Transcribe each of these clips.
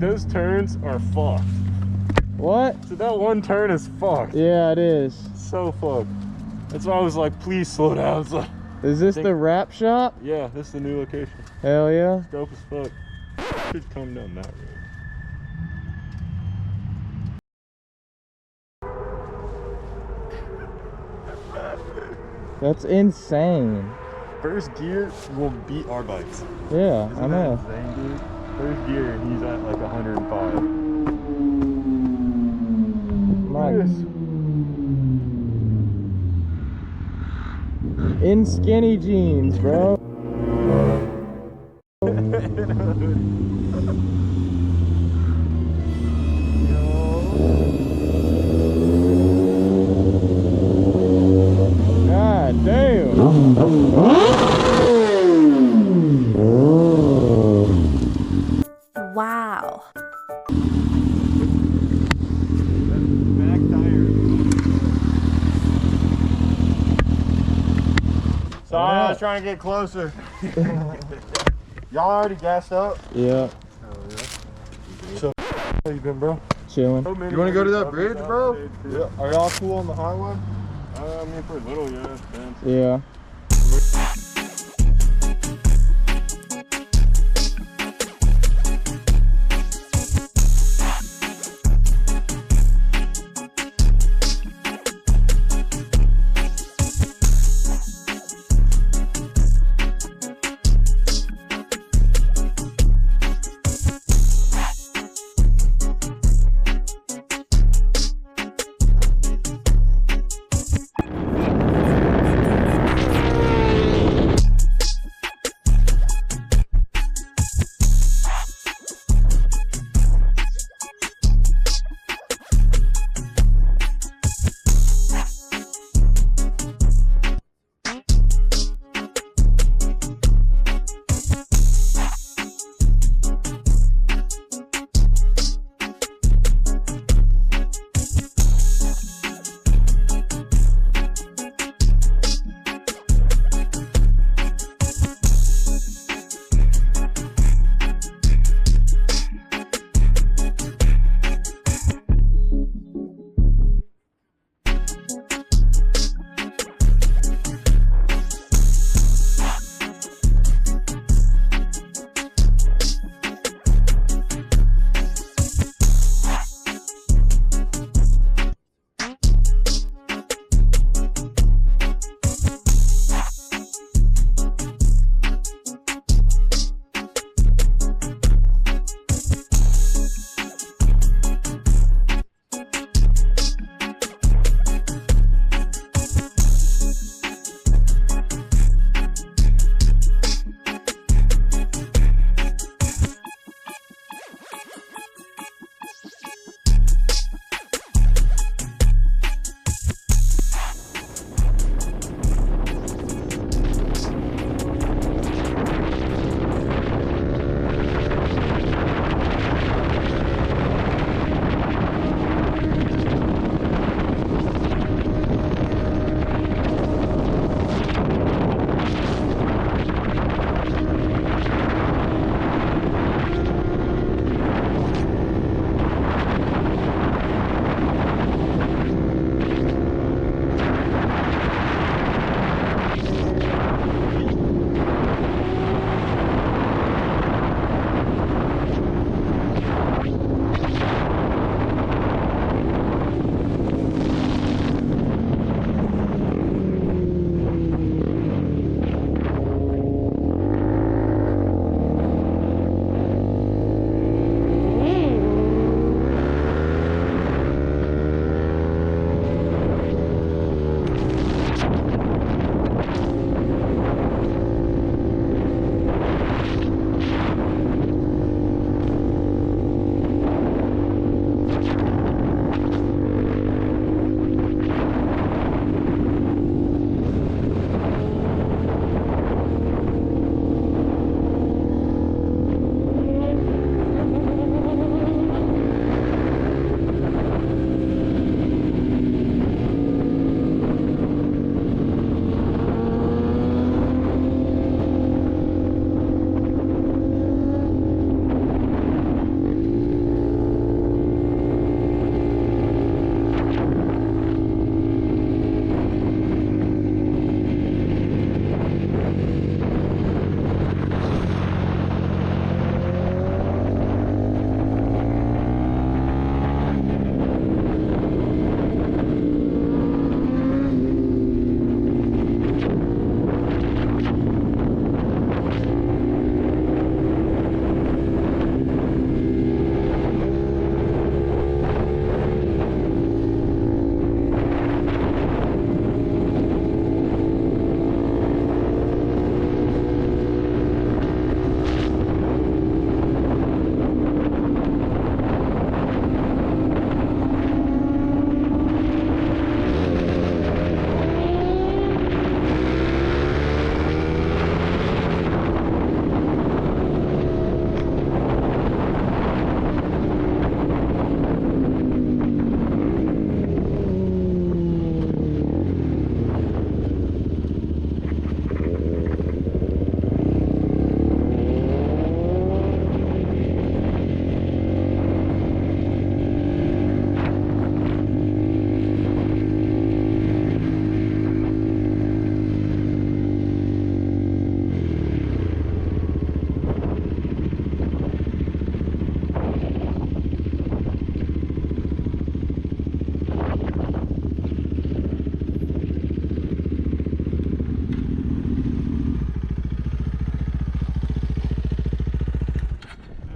Dude, those turns are fucked. What? So that one turn is fucked. Yeah, it is. So fucked. That's why I was like, please slow down. It's like, Is this the wrap shop? yeah, this is the new location. Hell yeah. It's dope as fuck. Should come down that road. That's insane. First gear will beat our bikes. Yeah, Isn't I know. that insane, dude? First gear, he's at like 105. Nice. In skinny jeans, bro. God damn. Wow. Back tire. Sorry, I was trying to get closer. Y'all already gassed up? Yeah. So, how you been, bro? Chilling. You want to go to that bridge, bro? Yeah. Are y'all cool on the highway? I mean, for a little, yeah. Yeah.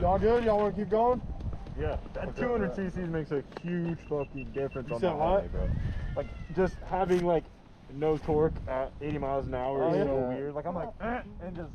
Y'all good? Y'all want to keep going? Yeah, that 200 cc's makes a huge fucking difference on the said what? highway, bro. Like, just having, like, no torque at 80 miles an hour is so weird. Like, I'm like, and just,